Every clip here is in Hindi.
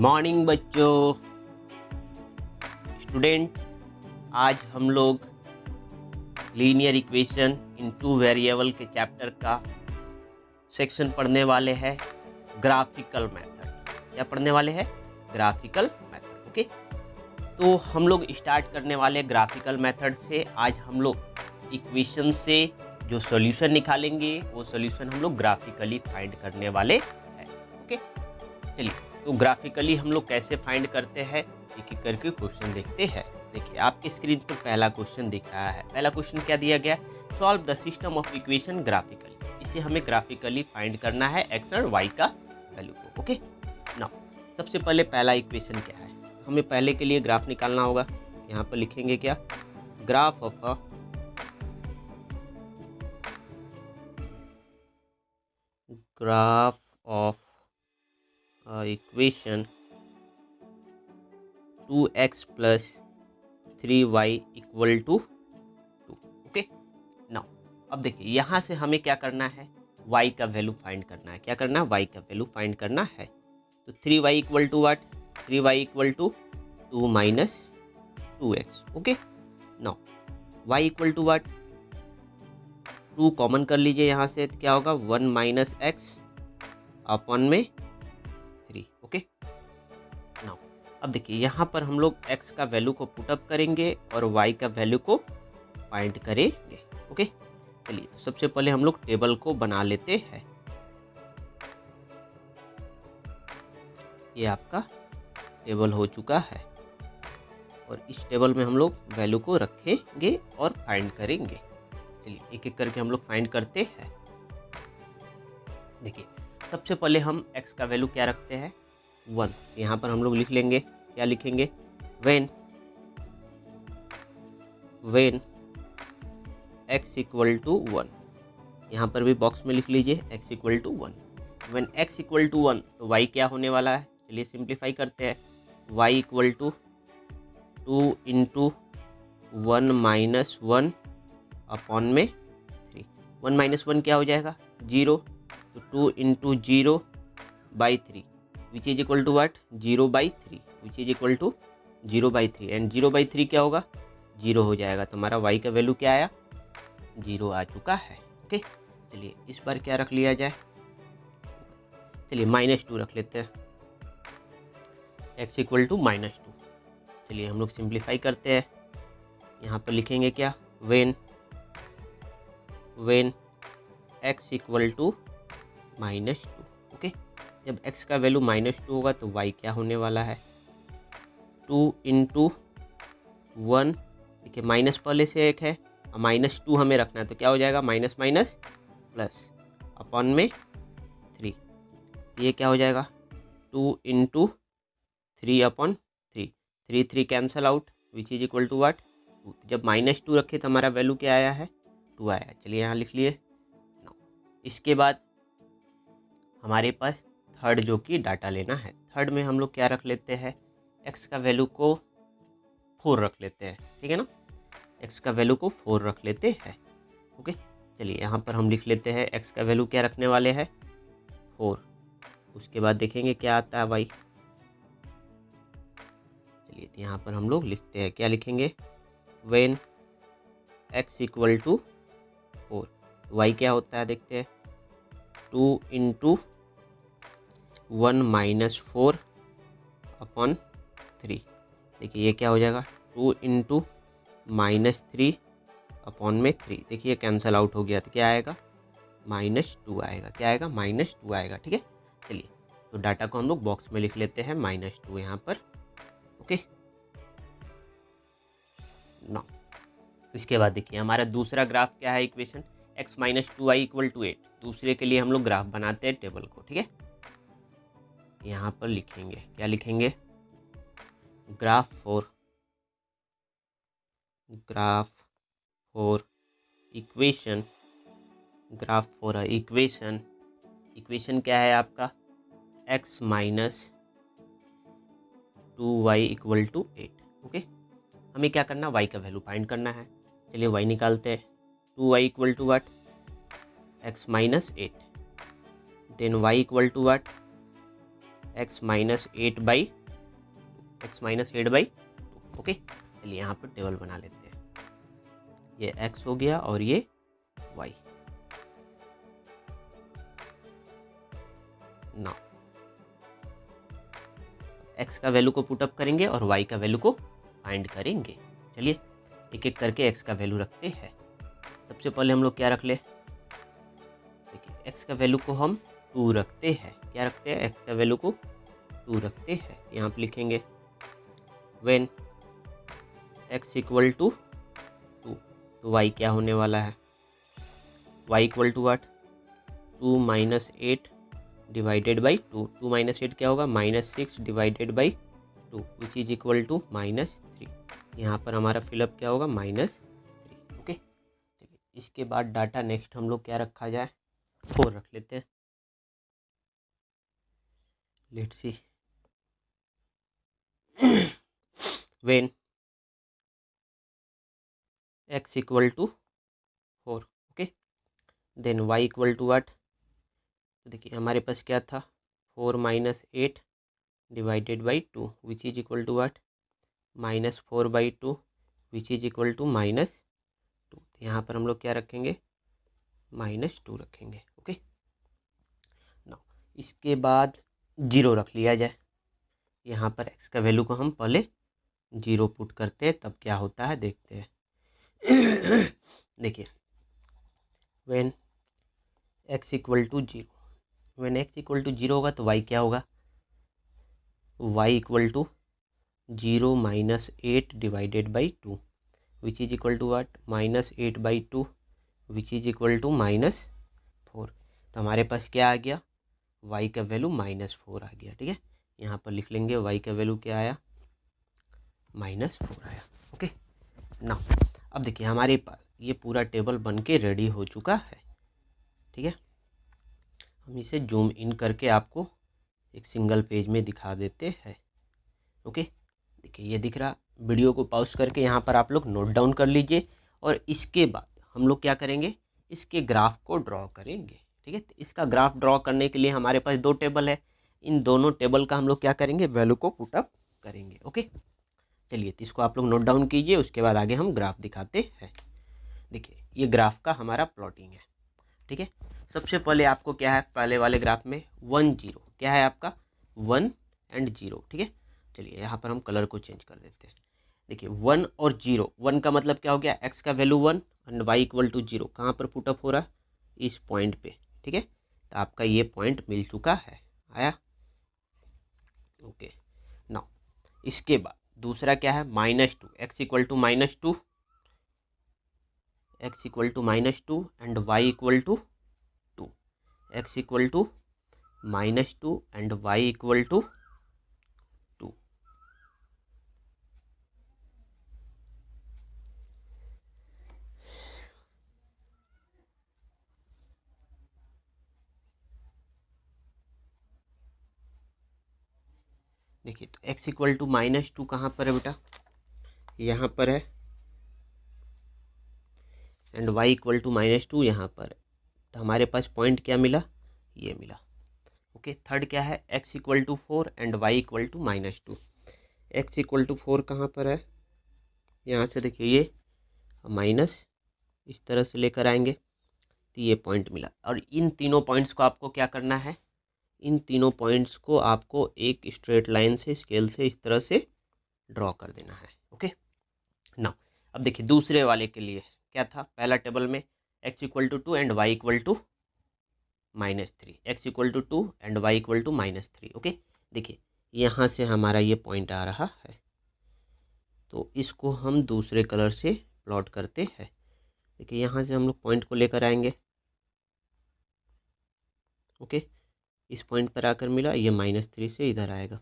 मॉर्निंग बच्चों। स्टूडेंट, आज हम लोग linear equation in two variable के चैप्टर का सेक्शन पढ़ने वाले हैं, ग्राफिकल मेथड। क्या पढ़ने वाले हैं? Graphical method. ओके, तो हम लोग स्टार्ट करने वाले ग्राफिकल मेथड से। आज हम लोग इक्वेशन से जो सॉल्यूशन निकालेंगे वो सॉल्यूशन हम लोग ग्राफिकली फाइंड करने वाले हैं। ओके, चलिए, तो ग्राफिकली हम लोग कैसे फाइंड करते हैं एक एक करके क्वेश्चन देखते हैं। देखिए, आपकी स्क्रीन पर पहला क्वेश्चन दिख रहा है। पहला क्वेश्चन क्या दिया गया? Solve the system of equation graphically. इसे हमें ग्राफिकली फाइंड करना है एक्स और वाई का वैल्यू को। ओके, नाउ सबसे पहले पहला इक्वेशन क्या है? हमें पहले के लिए ग्राफ निकालना होगा। यहाँ पर लिखेंगे क्या? Graph of equation 2x + 3y = 2। Okay, now अब देखिए, यहाँ से हमें क्या करना है? y का वैल्यू फाइंड करना है। क्या करना है? y का वैल्यू फाइंड करना है। तो 3y = what? 3y = 2 - 2x। Okay, now y = what? 2 common कर लीजिए यहाँ से, तो क्या होगा? 1 - x अपॉन में 3। ओके, नाउ अब देखिए, यहाँ पर हम लोग x का वैल्यू को पुटअप करेंगे और y का वैल्यू को फाइंड करेंगे। ओके, चलिए, तो सबसे पहले हम लोग टेबल को बना लेते हैं। ये आपका टेबल हो चुका है और इस टेबल में हम लोग वैल्यू को रखेंगे और फाइंड करेंगे। चलिए, एक एक करके हम लोग फाइंड करते हैं। देखिए, सबसे पहले हम x का वैल्यू क्या रखते हैं? 1। यहाँ पर हम लोग लिख लेंगे, क्या लिखेंगे? When x = 1। यहाँ पर भी बॉक्स में लिख लीजिए x = 1। व्हेन x = 1 तो y क्या होने वाला है? चलिए सिंप्लीफाई करते हैं। y = 2 × 1 - 1 अपॉन में 3। 1 - 1 क्या हो जाएगा? 0। तो 2 × 0/3 which is equal to what? 0/3 which is equal to 0/3 and 0/3 क्या होगा? 0 हो जाएगा। तो हमारा y का वैल्यू क्या आया? 0 आ चुका है। ओके, चलिए इस बार क्या रख लिया जाए? चलिए -2 रख लेते हैं। x = -2। चलिए हम लोग सिंप्लीफाई करते हैं। यहाँ पर लिखेंगे क्या? When x = -2। ओके, जब x का वैल्यू -2 होगा तो y क्या होने वाला है? 2 × 1। देखिए, माइनस पहले से एक है, -2 हमें रखना है, तो क्या हो जाएगा? माइनस माइनस प्लस अपॉन में 3। ये क्या हो जाएगा? 2 × 3/3। 3 cancel out which is equal to what? 2। जब -2 रखे तो हमारा वैल्यू क्या आया है? 2 आया। चलिए यहाँ लिख लिए। इसके बाद हमारे पास थर्ड जो कि डाटा लेना है। थर्ड में हम लोग क्या रख लेते हैं? x का वैल्यू को 4 रख लेते हैं। ठीक है ना? x का वैल्यू को 4 रख लेते हैं। ओके, चलिए यहाँ पर हम लिख लेते हैं x का वैल्यू क्या रखने वाले हैं? 4। उसके बाद देखेंगे क्या आता है y। चलिए, तो यहाँ पर हम लोग लिखते हैं, क्या लिखेंगे? When x = 4। y क्या होता है देखते हैं। 2 × 1 - 4 अपॉन 3। देखिए ये क्या हो जाएगा? 2 × -3 अपॉन में 3। देखिए कैंसल आउट हो गया, तो क्या आएगा? -2 आएगा। क्या आएगा? -2 आएगा। ठीक है, चलिए, तो डाटा को हम लोग बॉक्स में लिख लेते हैं -2 यहाँ पर। ओके, ना इसके बाद देखिए, हमारा दूसरा ग्राफ क्या है? Equation x - 2y = 8। दूसरे के लिए हम लोग ग्राफ बनाते हैं टेबल को। ठीक है, यहाँ पर लिखेंगे, क्या लिखेंगे? Graph for equation. इक्वेशन क्या है आपका? x - 2y = 8। ओके, हमें क्या करना? y का वैल्यू फाइंड करना है। चलिए y निकालते हैं। 2y = what? x - 8। Then y = what? X minus 8/2। Okay, चलिए यहाँ पर टेबल बना लेते हैं। ये x हो गया और ये y। नाउ x का वैल्यू को पुटअप करेंगे और y का वैल्यू को फाइंड करेंगे। चलिए एक एक करके x का वैल्यू रखते हैं। सबसे पहले हम लोग क्या रख ले, देखिए x का वैल्यू को हम 2 रखते हैं। क्या रखते हैं, x का वैल्यू को 2 रखते हैं। यहाँ पे लिखेंगे व्हेन x इक्वल टू 2, तो y क्या होने वाला है, y equal to what, 2 minus 8 divided by 2। 2 minus 8 क्या होगा, -6 divided by 2 which is equal to -3। यहाँ पर हमारा फिलअप क्या होगा, -3। ओके, चलिए इसके बाद डाटा नेक्स्ट हम लोग क्या रखा जाए, 4 रख लेते हैं। Let's see when x equal to 4, okay, then y equal to what, तो देखिए हमारे पास क्या था, 4 minus 8 divided by 2 which is equal to what, -4/2 which is equal to -2। तो यहाँ पर हम लोग क्या रखेंगे, -2 रखेंगे। ओके, नाउ इसके बाद 0 रख लिया जाए। यहाँ पर x का वैल्यू को हम पहले 0 पुट करते हैं, तब क्या होता है देखते हैं। देखिए when x equal to 0, when x equal to 0 होगा तो y क्या होगा, y equal to 0 minus 8 divided by 2 which is equal to what, -8/2 which is equal to -4। तो हमारे पास क्या आ गया, y का वैल्यू -4 आ गया। ठीक है, यहाँ पर लिख लेंगे y का वैल्यू क्या आया, -4 आया। ओके, ना अब देखिए हमारे पास ये पूरा टेबल बन के रेडी हो चुका है। ठीक है, हम इसे जूम इन करके आपको एक सिंगल पेज में दिखा देते हैं। ओके, देखिए ये दिख रहा। वीडियो को पॉज करके यहाँ पर आप लोग नोट डाउन कर लीजिए और इसके बाद हम लोग क्या करेंगे, इसके ग्राफ को ड्रॉ करेंगे। ठीक है, तो इसका ग्राफ ड्रॉ करने के लिए हमारे पास 2 टेबल है। इन दोनों टेबल का हम लोग क्या करेंगे, वैल्यू को पुटअप करेंगे। ओके, चलिए तो इसको आप लोग नोट डाउन कीजिए, उसके बाद आगे हम ग्राफ दिखाते हैं। देखिए ये ग्राफ का हमारा प्लॉटिंग है। ठीक है, सबसे पहले आपको क्या है, पहले वाले ग्राफ में 1 0 क्या है आपका, 1 एंड 0। ठीक है, चलिए यहाँ पर हम कलर को चेंज कर देते हैं। देखिए 1 और 0, 1 का मतलब क्या हो गया, x का value 1 and y equal to 0 कहाँ पर पुटअप हो रहा है, इस पॉइंट पे। ठीक है, तो आपका ये पॉइंट मिल चुका है, आया। ओके, नाउ इसके बाद दूसरा क्या है, -2, x equal to -2, x equal to -2 and y equal to 2, x equal to -2 and y equal to 2। देखिए तो x इक्वल टू -2 कहाँ पर है बेटा, यहाँ पर है, एंड y इक्वल टू -2 यहाँ पर है। तो हमारे पास पॉइंट क्या मिला, ये मिला। ओके, थर्ड क्या है, x equal to 4 and y equal to -2। x equal to 4 कहाँ पर है, यहाँ से देखिए ये माइनस इस तरह से लेकर आएंगे तो ये पॉइंट मिला। और इन तीनों पॉइंट्स को आपको क्या करना है, इन तीनों पॉइंट्स को आपको एक स्ट्रेट लाइन से स्केल से इस तरह से ड्रॉ कर देना है। ओके, ना अब देखिए दूसरे वाले के लिए क्या था, पहला टेबल में x equal to 2 and y equal to -3, x equal to 2 and y equal to -3। Okay, देखिए यहाँ से हमारा ये पॉइंट आ रहा है, तो इसको हम दूसरे कलर से प्लॉट करते हैं। देखिए यहाँ से हम लोग पॉइंट को लेकर आएंगे। ओके, इस पॉइंट पर आकर मिला, ये -3 से इधर आएगा।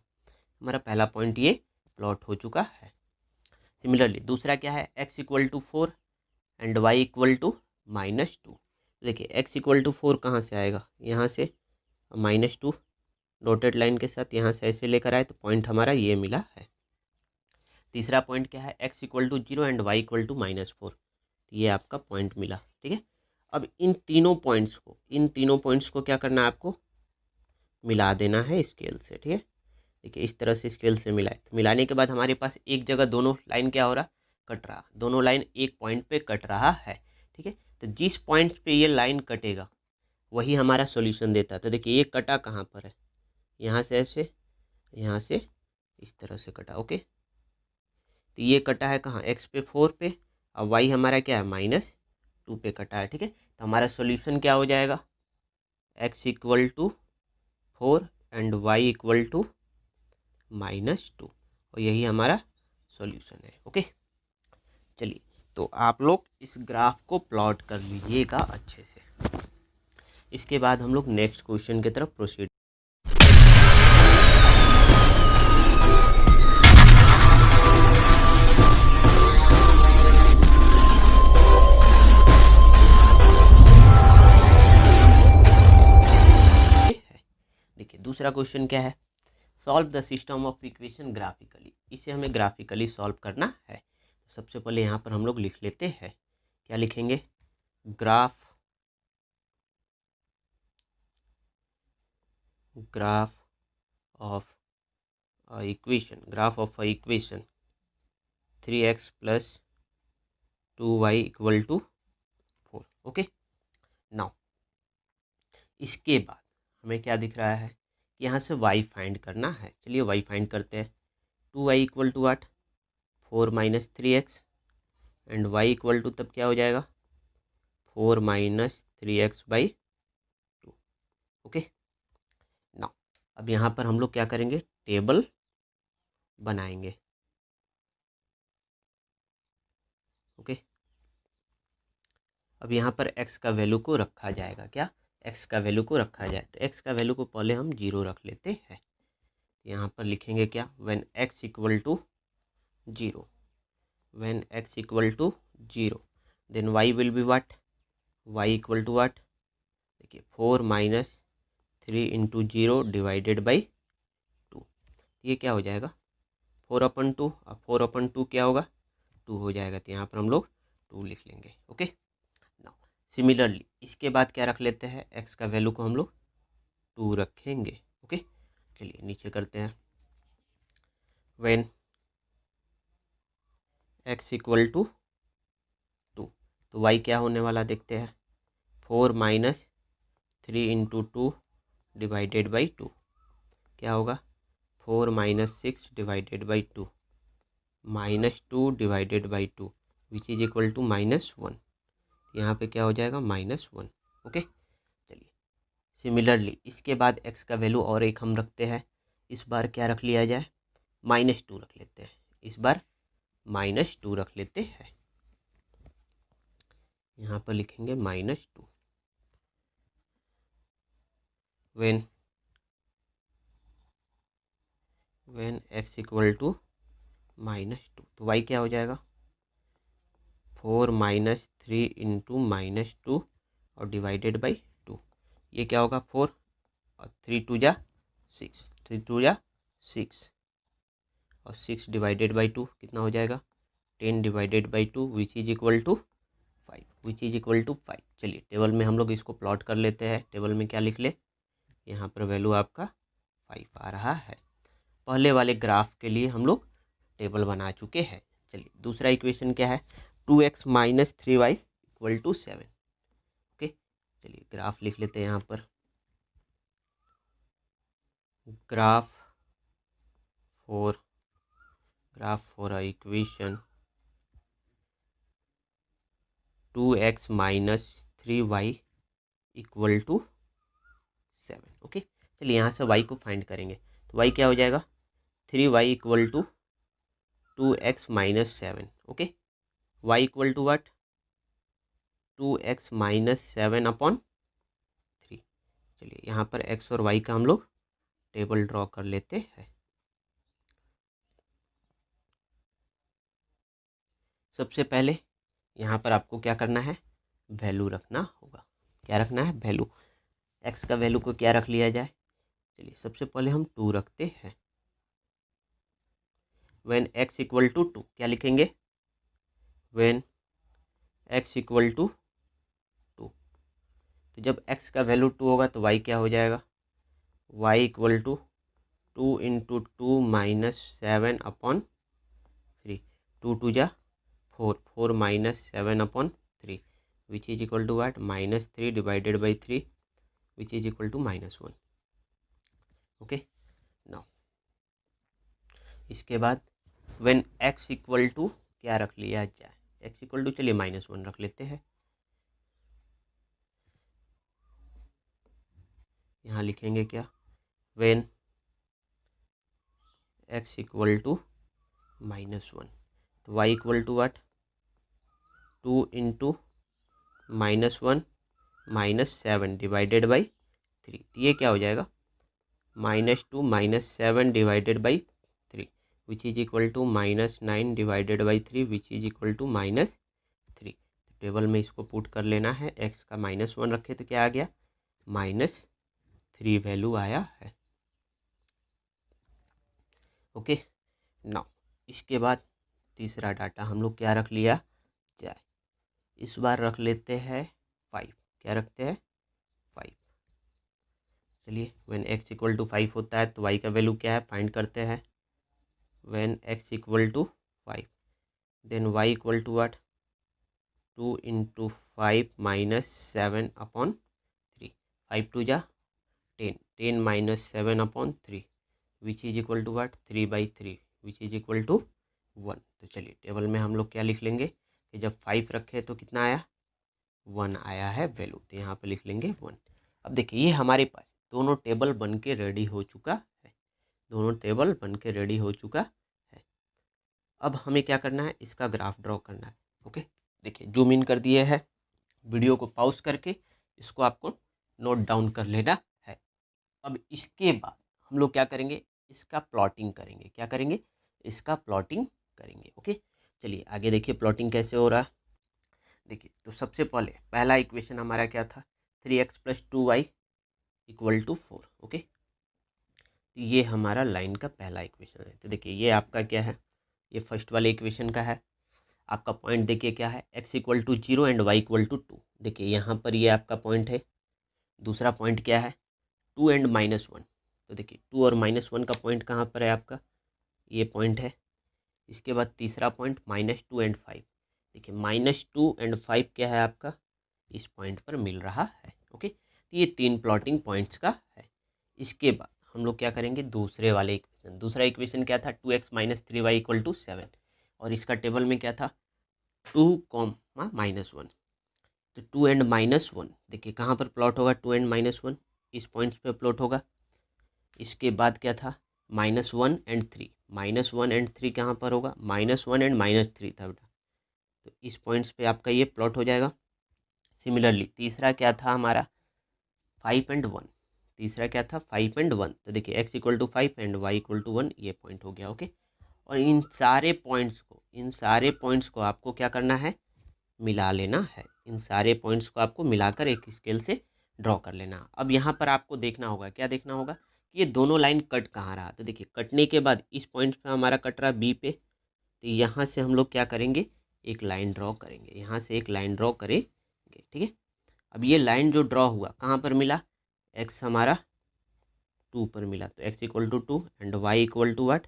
हमारा पहला पॉइंट ये प्लॉट हो चुका है। सिमिलरली दूसरा क्या है, x equal to 4 and y equal to -2। देखिए x इक्वल टू 4 कहाँ से आएगा, यहाँ से -2 डॉटेड लाइन के साथ यहाँ से ऐसे लेकर आए तो पॉइंट हमारा ये मिला है। तीसरा पॉइंट क्या है, x equal to 0 and y equal to -4, ये आपका पॉइंट मिला। ठीक है, अब इन तीनों पॉइंट्स को क्या करना है आपको, मिला देना है स्केल से, ठीक है। देखिए इस तरह से स्केल से मिलाए, तो मिलाने के बाद हमारे पास एक जगह दोनों लाइन क्या हो रहा, कट रहा, दोनों लाइन एक पॉइंट पे कट रहा है, ठीक है। तो जिस पॉइंट पे ये लाइन कटेगा वही हमारा सॉल्यूशन देता है। तो देखिए ये कटा कहाँ पर है, यहाँ से ऐसे, यहाँ से इस तरह से कटा, ओके। तो ये कटा है कहाँ, एक्स पे 4 पे, और वाई हमारा क्या है -2 पे कटा है, ठीक है। तो हमारा सॉल्यूशन क्या हो जाएगा, x equal to 4 and y equal to -2, और यही हमारा सॉल्यूशन है, ओके। चलिए तो आप लोग इस ग्राफ को प्लॉट कर लीजिएगा अच्छे से। इसके बाद हम लोग नेक्स्ट क्वेश्चन की तरफ प्रोसीड। देखिए दूसरा क्वेश्चन क्या है, solve the system of equation graphically. इसे हमें ग्राफिकली सॉल्व करना है। सबसे पहले यहाँ पर हम लोग लिख लेते हैं, क्या लिखेंगे, graph of equation, graph of equation 3x + 2y = 4, okay. Now इसके बाद हमें क्या दिख रहा है कि यहाँ से y फाइंड करना है। चलिए y फाइंड करते हैं। 2y = what, 4 - 3x, and y = तब क्या हो जाएगा, 4 - 3x/2, ओके। नाउ अब यहाँ पर हम लोग क्या करेंगे, टेबल बनाएंगे, ओके। अब यहाँ पर x का वैल्यू को रखा जाएगा, क्या, x का वैल्यू को रखा जाए। तो x का वैल्यू को पहले हम 0 रख लेते हैं। यहाँ पर लिखेंगे क्या, when x = 0, when x = 0 then y will be what, y = what, देखिए 4 - 3 × 0 / 2, ये क्या हो जाएगा 4/2, अब 4/2 क्या होगा, 2 हो जाएगा। तो यहाँ पर हम लोग 2 लिख लेंगे, ओके। नाउ सिमिलरली इसके बाद क्या रख लेते हैं, x का वैल्यू को हम लोग 2 रखेंगे, ओके। चलिए नीचे करते हैं, व्हेन x = 2, तो y क्या होने वाला देखते हैं, 4 - 3 × 2 / 2, क्या होगा 4 - 6 / 2 -2 / 2 विच इज इक्वल टू -1। यहाँ पे क्या हो जाएगा -1, ओके। चलिए सिमिलरली इसके बाद x का वैल्यू और एक हम रखते हैं। इस बार क्या रख लिया जाए, -2 रख लेते हैं, इस बार -2 रख लेते हैं। यहाँ पर लिखेंगे -2, व्हेन x = -2, तो y क्या हो जाएगा 4 - 3 × -2 और / 2, ये क्या होगा 4 और 3 2 जा 6, 3 2 जा 6 और 6 / 2 कितना हो जाएगा 10 / 2 विच इज इक्वल टू 5, चलिए टेबल में हम लोग इसको प्लॉट कर लेते हैं। टेबल में क्या लिख ले, यहाँ पर वैल्यू आपका 5 आ रहा है। पहले वाले ग्राफ के लिए हम लोग टेबल बना चुके हैं। चलिए दूसरा इक्वेशन क्या है, 2x - 3y = 7, ओके। चलिए ग्राफ लिख लेते हैं यहाँ पर, graph for equation 2x - 3y = 7, okay. चलिए यहाँ से y को फाइंड करेंगे, तो y क्या हो जाएगा 3y = 2x - 7, okay. y = what, 2x - 7/3। चलिए यहाँ पर x और y का हम लोग टेबल ड्रॉ कर लेते हैं। सबसे पहले यहाँ पर आपको क्या करना है, वैल्यू रखना होगा। क्या रखना है, वैल्यू। x का वैल्यू को क्या रख लिया जाए, चलिए सबसे पहले हम 2 रखते हैं। व्हेन x = 2 क्या लिखेंगे, व्हेन x = 2, तो जब x का वैल्यू 2 होगा तो y क्या हो जाएगा Y equal to 2 × 2 - 7/3, 2 × 4, 4 - 7/3, which is equal to what -3 / 3, which is equal to -1। Okay, now इसके बाद व्हेन x इक्वल टू क्या रख लिया जाए, x इक्वल टू चलिए -1 रख लेते हैं। यहाँ लिखेंगे क्या, व्हेन x इक्वल टू -1, तो y इक्वल टू वाट 2 × -1 - 7 / 3, तो ये क्या हो जाएगा -2 - 7 / 3, which is equal to -9 / 3, which is equal to -3। Table में इसको पुट कर लेना है, x का -1 रखे तो क्या आ गया -3 वैल्यू आया है। ओके, नाउ इसके बाद तीसरा डाटा हम लोग क्या रख लिया जाए, इस बार रख लेते हैं 5। क्या रखते हैं 5। चलिए व्हेन x इक्वल टू 5 होता है तो y का वैल्यू क्या है फाइंड करते हैं। When x equal to 5 then y equal to what 2 × 5 - 7/3, 5 2 जा 10, 10 - 7/3, which is equal to what 3/3, which is equal to 1। तो चलिए टेबल में हम लोग क्या लिख लेंगे कि जब 5 रखे तो कितना आया 1 आया है वैल्यू, तो यहाँ पे लिख लेंगे 1। अब देखिए ये हमारे पास दोनों टेबल बन के रेडी हो चुका है, दोनों टेबल बन के रेडी हो चुका है। अब हमें क्या करना है, इसका ग्राफ ड्रॉ करना है। ओके, देखिए जूम इन कर दिए है, वीडियो को पॉज करके इसको आपको नोट डाउन कर लेना है। अब इसके बाद हम लोग क्या करेंगे, इसका प्लॉटिंग करेंगे। क्या करेंगे, इसका प्लॉटिंग करेंगे। ओके, चलिए आगे देखिए प्लॉटिंग कैसे हो रहा है। देखिए तो सबसे पहले पहला इक्वेशन हमारा क्या था 3x + 2y = 4। ओके, तो ये हमारा लाइन का पहला इक्वेशन है। तो देखिए ये आपका क्या है, ये फर्स्ट वाले इक्वेशन का है। आपका पॉइंट देखिए क्या है, x = 0 एंड y = 2। देखिए यहाँ पर ये आपका पॉइंट है। दूसरा पॉइंट क्या है 2 एंड -1। तो देखिए 2 और -1 का पॉइंट कहाँ पर है आपका, ये पॉइंट है। इसके बाद तीसरा पॉइंट -2 एंड 5। देखिए -2 एंड 5 क्या है आपका, इस पॉइंट पर मिल रहा है। ओके, तो ये 3 प्लॉटिंग पॉइंट्स का है। इसके बाद हम लोग क्या करेंगे, दूसरे वाले इक्वेशन। दूसरा इक्वेशन क्या था 2x - 3y = 7, और इसका टेबल में क्या था 2, -1। तो 2 एंड -1 देखिए कहाँ पर प्लॉट होगा, 2 एंड -1 इस पॉइंट्स पे प्लॉट होगा। इसके बाद क्या था -1 एंड 3, -1 एंड 3 कहाँ पर होगा, -1 एंड -3 था बेटा, तो इस पॉइंट्स पे आपका ये प्लॉट हो जाएगा। सिमिलरली तीसरा क्या था हमारा 5 एंड 1। तीसरा क्या था 5 एंड 1। तो देखिए x = 5 एंड y = 1, ये पॉइंट हो गया। ओके, और इन सारे पॉइंट्स को आपको क्या करना है, मिला लेना है। इन सारे पॉइंट्स को आपको मिलाकर एक स्केल से ड्रॉ कर लेना। अब यहाँ पर आपको देखना होगा, क्या देखना होगा कि ये दोनों लाइन कट कहाँ रहा। तो देखिए कटने के बाद इस पॉइंट पे हमारा कट रहा बी पे, तो यहाँ से हम लोग क्या करेंगे, एक लाइन ड्रॉ करेंगे। यहाँ से एक लाइन ड्रॉ करेंगे, ठीक है। अब ये लाइन जो ड्रॉ हुआ कहाँ पर मिला, x हमारा 2 पर मिला, तो x = 2 एंड y = व्हाट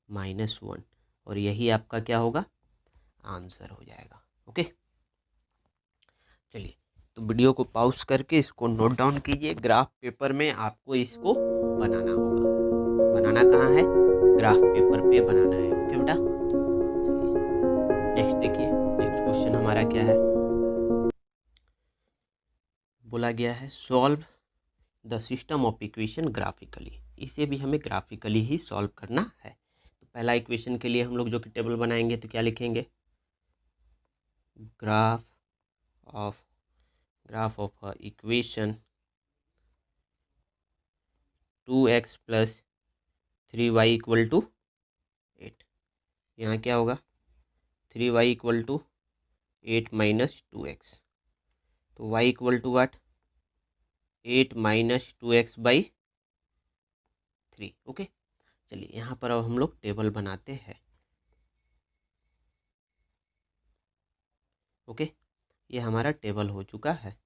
-1, और यही आपका क्या होगा आंसर हो जाएगा। ओके, चलिए तो वीडियो को पॉज करके इसको नोट डाउन कीजिए। ग्राफ पेपर में आपको इसको बनाना होगा। बनाना कहाँ है, ग्राफ पेपर पे बनाना है। ओके बेटा, चलिए नेक्स्ट देखिए। नेक्स्ट क्वेश्चन हमारा क्या है, बोला गया है solve the system of equation graphically. इसे भी हमें ग्राफिकली ही सॉल्व करना है। तो पहला इक्वेशन के लिए हम लोग जो कि टेबल बनाएंगे तो क्या लिखेंगे, graph of equation 2x + 3y = 8। यहाँ क्या होगा 3y = 8 - 2x, तो y = व्हाट 8 - 2x/3। ओके, चलिए यहाँ पर अब हम लोग टेबल बनाते हैं। ओके, ये हमारा टेबल हो चुका है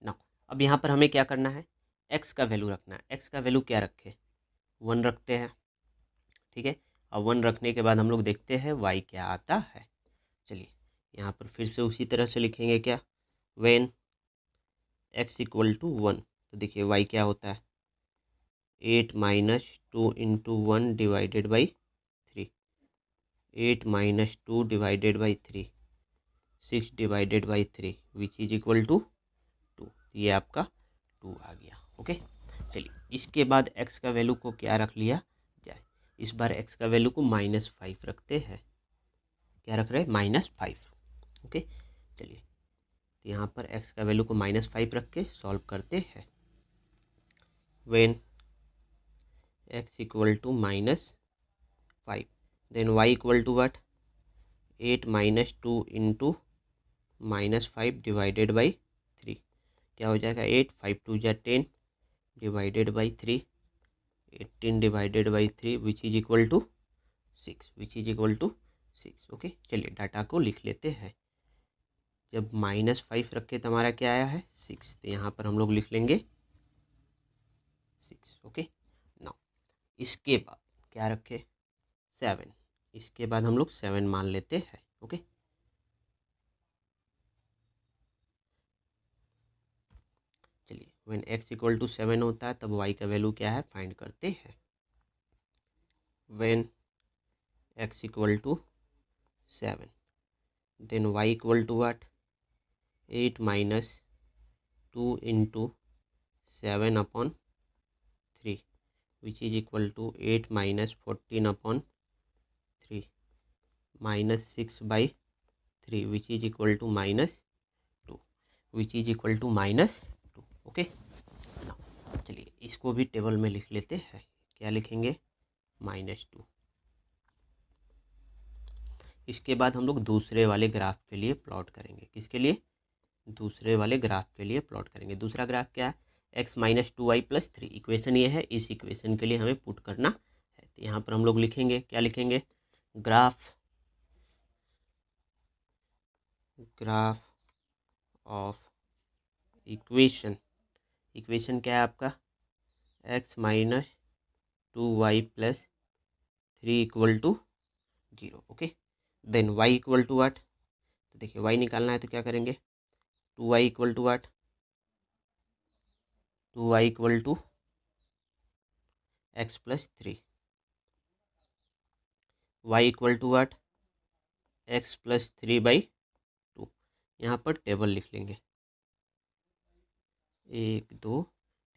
ना। अब यहाँ पर हमें क्या करना है, एक्स का वैल्यू रखना है। एक्स का वैल्यू क्या रखे, 1 रखते हैं, ठीक है। अब 1 रखने के बाद हम लोग देखते हैं वाई क्या आता है। चलिए यहाँ पर फिर से उसी तरह से लिखेंगे क्या, व्हेन एक्स इक्वल टू 1, तो देखिए वाई क्या होता है 8 minus 2 into 1 divided by 3, 8 minus 2 divided by 3, 6 divided by 3 which is equal to 2। ये आपका 2 आ गया, ओके। चलिए इसके बाद x का वैल्यू को क्या रख लिया जाए, इस बार x का वैल्यू को -5 रखते हैं। क्या रख रहे हैं, -5, ओके। चलिए तो यहाँ पर x का वैल्यू को -5 रख के सॉल्व करते हैं। When x equal to -5 then y equal to what, 8 minus 2 into -5 divided by 3, क्या हो जाएगा 8, 5 2 जा 10 divided by 3, 18 divided by 3 which is equal to 6, which is equal to 6, okay. चलिए डाटा को लिख लेते हैं। जब -5 रखे तो हमारा क्या आया है 6, तो यहाँ पर हम लोग लिख लेंगे 6, ओके। नाउ इसके बाद क्या रखे 7, इसके बाद हम लोग 7 मान लेते हैं, ओके। चलिए व्हेन x इक्वल टू 7 होता है तब y का वैल्यू क्या है फाइंड करते हैं। When x equal to 7 then y equal to what, 8 minus 2 into 7 upon 3 which is equal to 8 minus 14 upon 3 minus 6 by 3 which is equal to -2, which is equal to -2, okay. चलिए इसको भी टेबल में लिख लेते हैं। क्या लिखेंगे -2। इसके बाद हम लोग दूसरे वाले ग्राफ के लिए प्लॉट करेंगे। किसके लिए, दूसरे वाले ग्राफ के लिए प्लॉट करेंगे। दूसरा ग्राफ क्या है, x minus 2y plus 3, equation ये है, इस इक्वेशन के लिए हमें पुट करना है। तो यहाँ पर हम लोग लिखेंगे, क्या लिखेंगे, ग्राफ ऑफ इक्वेशन, इक्वेशन क्या है आपका x minus 2y plus 3 equal to 0, okay. Then y equal to what, तो देखिए y निकालना है तो क्या करेंगे, 2y equal to what, 2y equal to x plus 3, y equal to what, x plus 3 by 2। यहाँ पर टेबल लिख लेंगे 1 2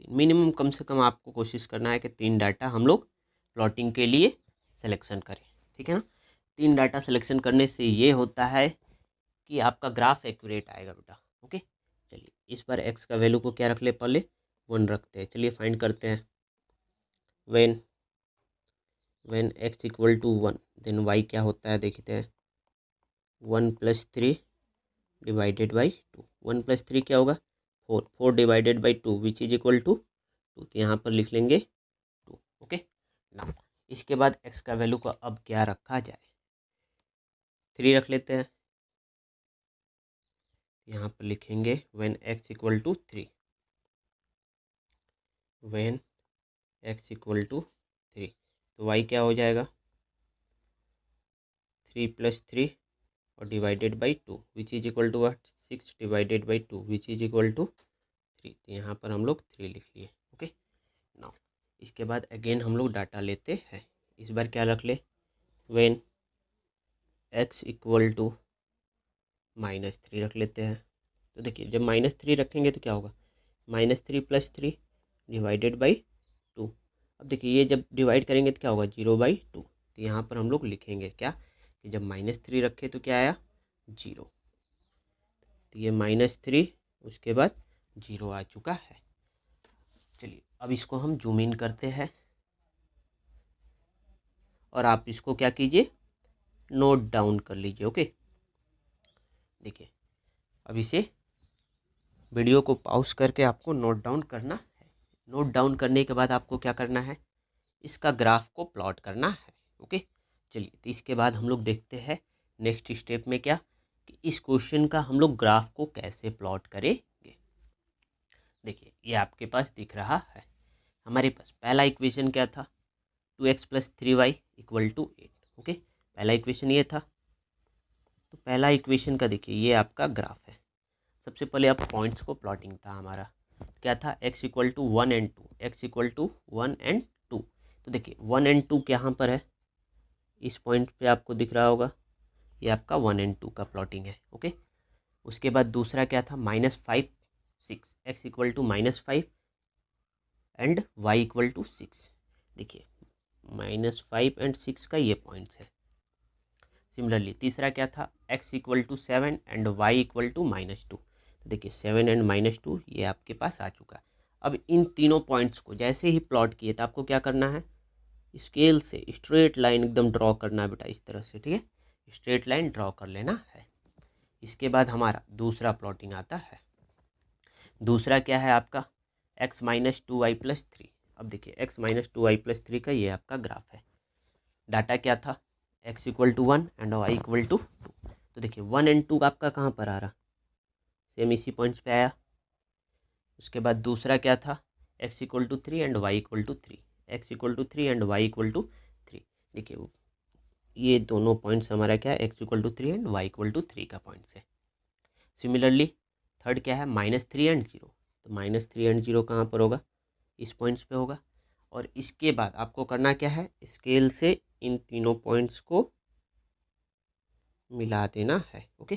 3, मिनिमम कम से कम आपको कोशिश करना है कि 3 डाटा हम लोग प्लॉटिंग के लिए सिलेक्शन करें, ठीक है ना। 3 डाटा सिलेक्शन करने से ये होता है कि आपका ग्राफ एक्यूरेट आएगा बेटा, ओके। चलिए इस बार x का वैल्यू को क्या रख ले, पहले 1 रखते हैं। चलिए फाइंड करते हैं। When x equal to 1 then y क्या होता है देखते हैं, 1 प्लस 3 डिवाइडेड बाई 2, 1 प्लस 3 क्या होगा 4, 4 divided by 2 which is equal to 2, तो यहाँ पर लिख लेंगे 2, ओके। नाउ इसके बाद x का वैल्यू को अब क्या रखा जाए, 3 रख लेते हैं। यहाँ पर लिखेंगे when x equal to 3, when x equal to 3, तो y क्या हो जाएगा 3 प्लस 3 और divided by 2 which is equal to what, 6 divided by 2 which is equal to 3, तो यहाँ पर हम लोग 3 लिख लिए, ओके। नाउ इसके बाद अगेन हम लोग डाटा लेते हैं। इस बार क्या रख ले, व्हेन x इक्वल टू -3 रख लेते हैं। तो देखिए जब -3 रखेंगे तो क्या होगा, -3 प्लस 3 डिवाइडेड बाई 2। अब देखिए ये जब डिवाइड करेंगे तो क्या होगा 0/2, तो यहाँ पर हम लोग लिखेंगे क्या कि जब -3 रखे तो क्या आया 0, तो ये -3 उसके बाद 0 आ चुका है। चलिए अब इसको हम जूम इन करते हैं और आप इसको क्या कीजिए नोट डाउन कर लीजिए, ओके। देखिए अब इसे वीडियो को पॉज करके आपको नोट डाउन करना है। नोट डाउन करने के बाद आपको क्या करना है, इसका ग्राफ को प्लॉट करना है, ओके। चलिए तो इसके बाद हम लोग देखते हैं नेक्स्ट स्टेप में क्या कि इस क्वेश्चन का हम लोग ग्राफ को कैसे प्लॉट करेंगे। देखिए ये आपके पास दिख रहा है। हमारे पास पहला इक्वेशन क्या था, 2x + 3y = 8। ओके, पहला इक्वेशन ये था। तो पहला इक्वेशन का देखिए ये आपका ग्राफ है। सबसे पहले अब पॉइंट्स को प्लॉटिंग था हमारा, क्या था, x = 1 and 2, x = 1 and 2। तो देखिए 1 and 2 यहाँ पर है, इस पॉइंट पे आपको दिख रहा होगा, ये आपका 1 and 2 का प्लॉटिंग है। ओके, उसके बाद दूसरा क्या था, -5 6, x = -5 एंड y = 6। देखिए -5 and 6 का ये पॉइंट्स है। सिमिलरली तीसरा क्या था, x = 7 एंड y = -2। तो देखिए 7 एंड -2 ये आपके पास आ चुका है। अब इन तीनों पॉइंट्स को जैसे ही प्लॉट किए तो आपको क्या करना है, स्केल से स्ट्रेट लाइन एकदम ड्रॉ करना है बेटा, इस तरह से, ठीक है, स्ट्रेट लाइन ड्रॉ कर लेना है। इसके बाद हमारा दूसरा प्लॉटिंग आता है। दूसरा क्या है आपका, x - 2y + 3। अब देखिए x - 2y + 3 का ये आपका ग्राफ है। डाटा क्या था, x = 1 एंड y = 2। तो देखिए 1 and 2 आपका कहाँ पर आ रहा, सेम इसी पॉइंट्स पे आया। उसके बाद दूसरा क्या था, x = 3 and y = 3, x = 3 and y = 3। देखिए ये दोनों पॉइंट्स हमारा क्या है, x = 3 एंड y = 3 का पॉइंट्स है। सिमिलरली थर्ड क्या है, -3 एंड 0। तो -3 एंड 0 कहाँ पर होगा, इस पॉइंट्स पे होगा। और इसके बाद आपको करना क्या है, स्केल से इन तीनों पॉइंट्स को मिला देना है। ओके,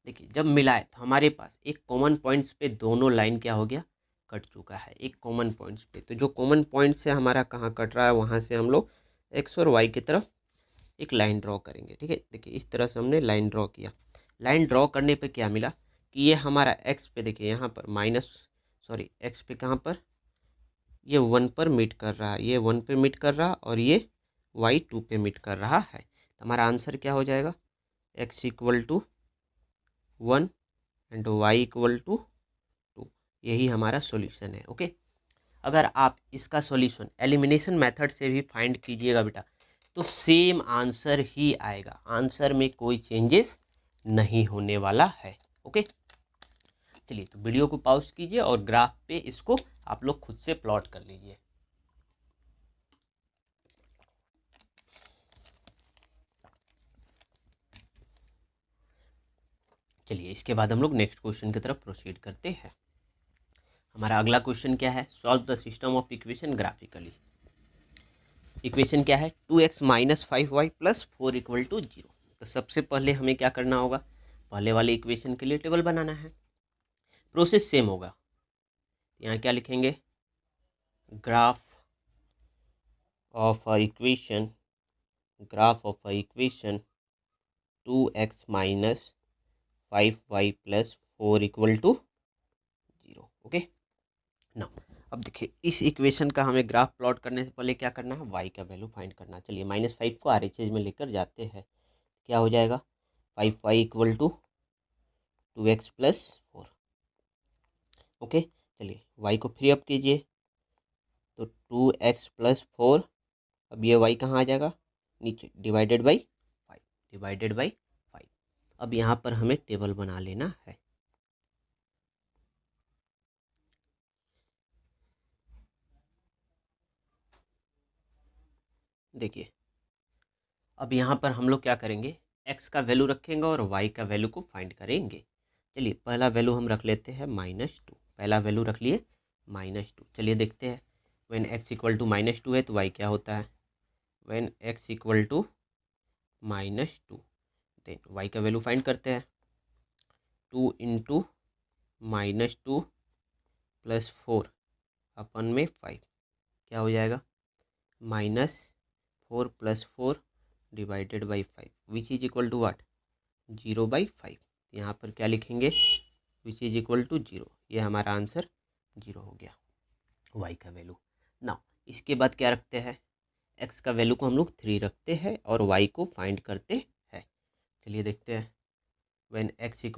देखिए जब मिलाए तो हमारे पास एक कॉमन पॉइंट्स पे दोनों लाइन क्या हो गया, कट चुका है एक कॉमन पॉइंट्स पे। तो जो कॉमन पॉइंट से हमारा कहाँ कट रहा है, वहाँ से हम लोग x और y की तरफ एक लाइन ड्रॉ करेंगे। ठीक है, देखिए इस तरह से हमने लाइन ड्रॉ किया। लाइन ड्रॉ करने पे क्या मिला कि ये हमारा x पे, देखिए यहाँ पर x पे कहाँ पर, ये 1 पर मीट कर रहा है, ये 1 पे मीट कर रहा और ये y 2 पे मीट कर रहा है। तो हमारा आंसर क्या हो जाएगा, x = 1 एंड y = 2। यही हमारा सॉल्यूशन है। ओके, अगर आप इसका सॉल्यूशन एलिमिनेशन मेथड से भी फाइंड कीजिएगा बेटा, तो सेम आंसर ही आएगा, आंसर में कोई चेंजेस नहीं होने वाला है। ओके, चलिए तो वीडियो को पॉज कीजिए और ग्राफ पे इसको आप लोग खुद से प्लॉट कर लीजिए। चलिए इसके बाद हम लोग नेक्स्ट क्वेश्चन की तरफ प्रोसीड करते हैं। हमारा अगला क्वेश्चन क्या है, solve the system of equation graphically. Equation क्या है, 2x - 5y + 4 = 0। तो सबसे पहले हमें क्या करना होगा, पहले वाले इक्वेशन के लिए टेबल बनाना है। प्रोसेस सेम होगा, यहाँ क्या लिखेंगे, graph of a equation 2x - 5y + 4 = 0। Okay, ना अब देखिए इस इक्वेशन का हमें ग्राफ प्लॉट करने से पहले क्या करना है, y का वैल्यू फाइंड करना। चलिए -5 को RHS में लेकर जाते हैं, क्या हो जाएगा, 5y = 2x + 4। ओके, चलिए y को फ्री अप कीजिए, तो 2x + 4, अब ये y कहाँ आ जाएगा, नीचे, डिवाइडेड बाई 5। अब यहाँ पर हमें टेबल बना लेना है। देखिए अब यहाँ पर हम लोग क्या करेंगे, x का वैल्यू रखेंगे और y का वैल्यू को फाइंड करेंगे। चलिए पहला वैल्यू हम रख लेते हैं -2, पहला वैल्यू रख लिए -2। चलिए देखते हैं, व्हेन x = -2 है तो y क्या होता है, व्हेन x = -2 देन y का वैल्यू फाइंड करते हैं। 2 × -2 + 4 अपन में 5 क्या हो जाएगा, -4 + 4 divided by 5 which is equal to what, 0/5। यहाँ पर क्या लिखेंगे, विच इज इक्वल टू 0। ये हमारा आंसर 0 हो गया, y का वैल्यू। ना इसके बाद क्या रखते हैं, x का वैल्यू को हम लोग 3 रखते हैं और y को फाइंड करते हैं। चलिए देखते हैं, व्हेन x =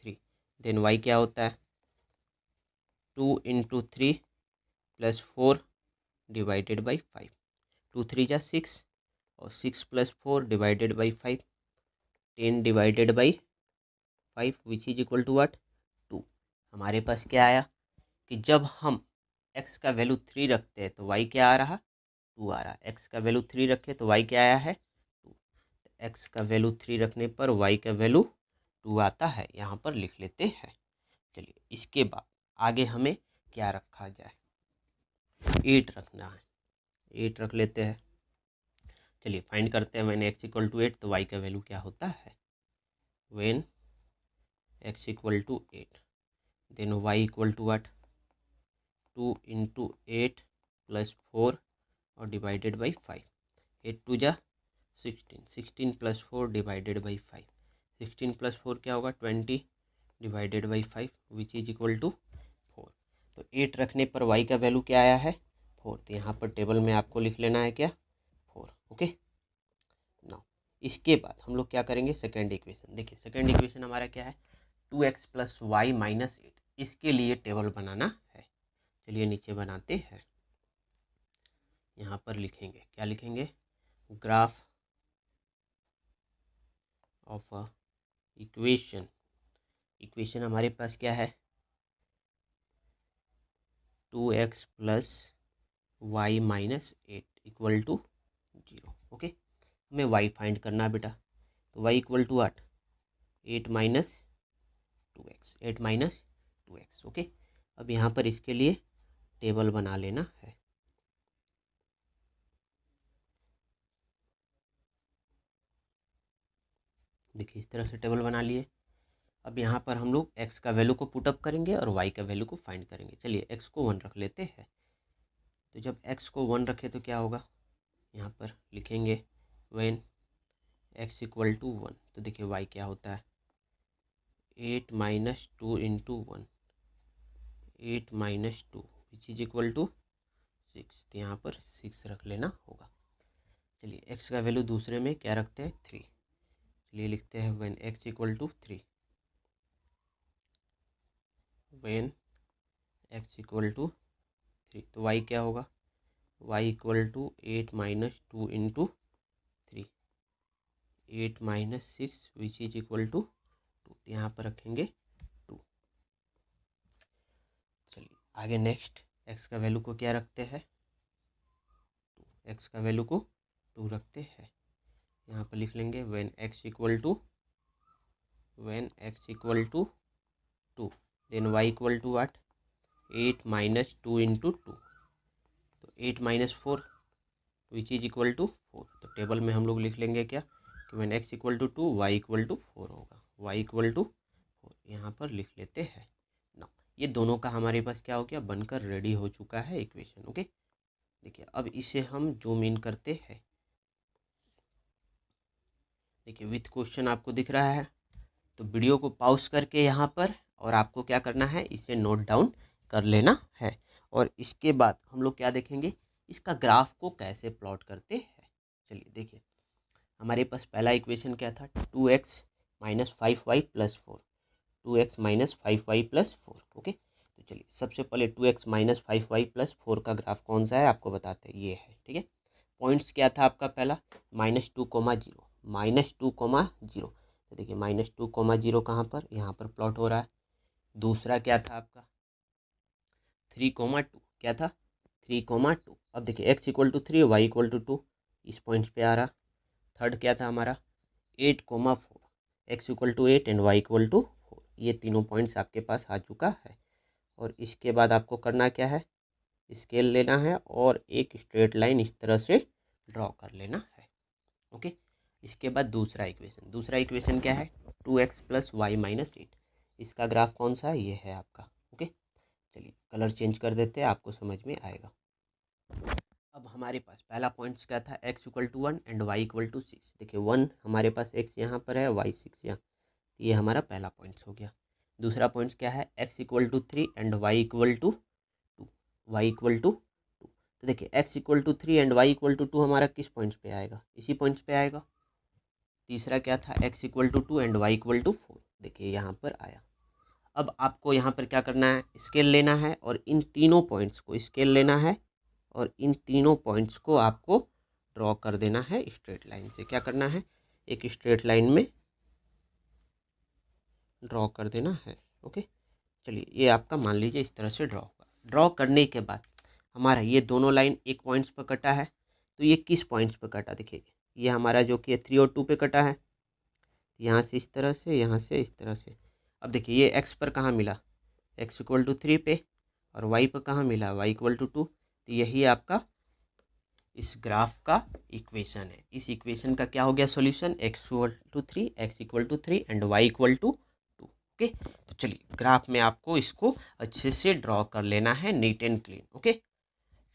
3 देन y क्या होता है, 2 × 3 + 4 डिवाइडेड बाई 5। 2 3 जा 6 और 6 + 4 divided by 5, 10 divided by 5 which is equal to what 2। हमारे पास क्या आया कि जब हम x का वैल्यू 3 रखते हैं तो y क्या आ रहा 2 आ रहा। x का वैल्यू 3 रखे तो y क्या आया है 2। x का वैल्यू 3 रखने पर y का वैल्यू 2 आता है, यहाँ पर लिख लेते हैं। चलिए इसके बाद आगे हमें क्या रखा जाए, 8 रखना है, 8 रख लेते हैं। चलिए फाइंड करते हैं व्हेन x इक्वल टू 8 तो y का वैल्यू क्या होता है, when x equal to 8 then y equal to what 2 into 8 plus 4 और डिवाइडेड बाई 5। 8 टू जा 16, 16 प्लस 4 डिवाइडेड बाई 5, 16 प्लस 4 क्या होगा 20 divided by 5 which is equal to 4। तो 8 रखने पर y का वैल्यू क्या आया है 4। तो यहाँ पर टेबल में आपको लिख लेना है क्या 4। ओके नाउ इसके बाद हम लोग क्या करेंगे, सेकेंड इक्वेशन। देखिए सेकेंड इक्वेशन हमारा क्या है 2x प्लस वाई माइनस 8, इसके लिए टेबल बनाना है। चलिए नीचे बनाते हैं, यहाँ पर लिखेंगे क्या लिखेंगे, graph of a equation. Equation हमारे पास क्या है 2x plus y minus 8 equal to 0। Okay हमें y फाइंड करना है बेटा, तो y equal to 8 minus 2x, 8 minus 2x। Okay अब यहाँ पर इसके लिए टेबल बना लेना है। देखिए इस तरह से टेबल बना लिए। अब यहाँ पर हम लोग x का वैल्यू को पुटअप करेंगे और y का वैल्यू को फाइंड करेंगे। चलिए x को 1 रख लेते हैं। तो जब x को 1 रखे तो क्या होगा, यहाँ पर लिखेंगे व्हेन x इक्वल टू 1। तो देखिए y क्या होता है 8 minus 2 into 1, 8 minus 2 which is equal to 6। तो यहाँ पर 6 रख लेना होगा। चलिए x का वैल्यू दूसरे में क्या रखते हैं 3। चलिए लिखते हैं when x equal to 3, when x equal to 3। तो y क्या होगा y equal to 8 minus 2 into 3, 8 minus 6 which is equal to 2। यहाँ पर रखेंगे 2। चलिए आगे नेक्स्ट x का वैल्यू को क्या रखते हैं 2, x का वैल्यू को 2 रखते हैं। यहाँ पर लिख लेंगे when x equal to 2 then y equal to what 8 minus 2 into 2। तो 8 minus 4 which is equal to 4। तो टेबल में हम लोग लिख लेंगे क्या कि when x equal to 2 y equal to 4 होगा, y इक्वल टू 4 यहाँ पर लिख लेते हैं ना। ये दोनों का हमारे पास क्या हो गया बनकर रेडी हो चुका है इक्वेशन। ओके देखिए अब इसे हम जूम इन करते हैं। देखिए विथ क्वेश्चन आपको दिख रहा है, तो वीडियो को पॉज करके यहाँ पर और आपको क्या करना है इसे नोट डाउन कर लेना है। और इसके बाद हम लोग क्या देखेंगे इसका ग्राफ को कैसे प्लॉट करते हैं। चलिए देखिए हमारे पास पहला इक्वेशन क्या था 2x minus 5y plus 4, 2x minus 5y plus 4। Okay तो चलिए सबसे पहले 2x माइनस 5y प्लस 4 का ग्राफ कौन सा है आपको बताते हैं, ये है। ठीक है पॉइंट्स क्या था आपका पहला -2,0, -2,0। तो देखिए -2,0 कहाँ पर यहाँ पर प्लॉट हो रहा है। दूसरा क्या था आपका 3,2, क्या था 3,2। अब देखिए x equal to 3 y equal to 2 इस पॉइंट पे आ रहा। थर्ड क्या था हमारा 8,4, x equal to 8 and y equal to 4। ये तीनों पॉइंट्स आपके पास आ चुका है। और इसके बाद आपको करना क्या है स्केल लेना है और एक स्ट्रेट लाइन इस तरह से ड्रॉ कर लेना है। ओके इसके बाद दूसरा इक्वेशन क्या है 2x प्लस वाई माइनस 8। इसका ग्राफ कौन सा है ये है आपका। ओके चलिए कलर चेंज कर देते हैं आपको समझ में आएगा। अब हमारे पास पहला पॉइंट्स क्या था x equal to 1 and y equal to 6। देखिए 1 हमारे पास x यहाँ पर है y 6 यहाँ, ये हमारा पहला पॉइंट्स हो गया। दूसरा पॉइंट्स क्या है x equal to 3 and y equal to 2, y equal to 2। तो देखिए x equal to 3 and y equal to 2 हमारा किस पॉइंट्स पे आएगा इसी पॉइंट्स पे आएगा। तीसरा क्या था x equal to 2 and y equal to 4, देखिए यहाँ पर आया। अब आपको यहाँ पर क्या करना है स्केल लेना है और इन तीनों पॉइंट्स को स्केल लेना है और इन तीनों पॉइंट्स को आपको ड्रॉ कर देना है स्ट्रेट लाइन से। क्या करना है एक स्ट्रेट लाइन में ड्रॉ कर देना है। ओके, चलिए ये आपका मान लीजिए इस तरह से ड्रॉ होगा। ड्रॉ करने के बाद हमारा ये दोनों लाइन एक पॉइंट्स पर कटा है, तो ये किस पॉइंट्स पर कटा, देखिए ये हमारा जो कि 3 और 2 पे कटा है, यहाँ से इस तरह से, यहाँ से इस तरह से। अब देखिए ये एक्स पर कहाँ मिला, एक्स इक्वल टू 3 पे, और वाई पर कहाँ मिला, वाई इक्वल टू 2। तो यही आपका इस ग्राफ का इक्वेशन है। इस इक्वेशन का क्या हो गया solution, x equal to 3, x equal to 3 and y equal to 2। Okay, तो चलिए ग्राफ में आपको इसको अच्छे से ड्रॉ कर लेना है, नीट एंड क्लीन। ओके,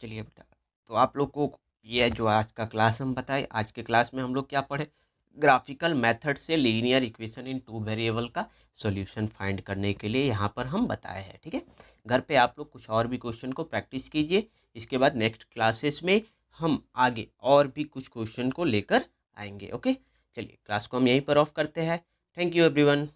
चलिए बेटा, तो आप लोग को ये जो आज का क्लास हम बताए, आज के क्लास में हम लोग क्या पढ़े, ग्राफिकल मेथड से लीनियर इक्वेशन इन 2 वेरिएबल का सॉल्यूशन फाइंड करने के लिए यहाँ पर हम बताए हैं। ठीक है, घर पे आप लोग कुछ और भी क्वेश्चन को प्रैक्टिस कीजिए। इसके बाद नेक्स्ट क्लासेस में हम आगे और भी कुछ क्वेश्चन को लेकर आएंगे। ओके, चलिए क्लास को हम यहीं पर ऑफ करते हैं। Thank you everyone.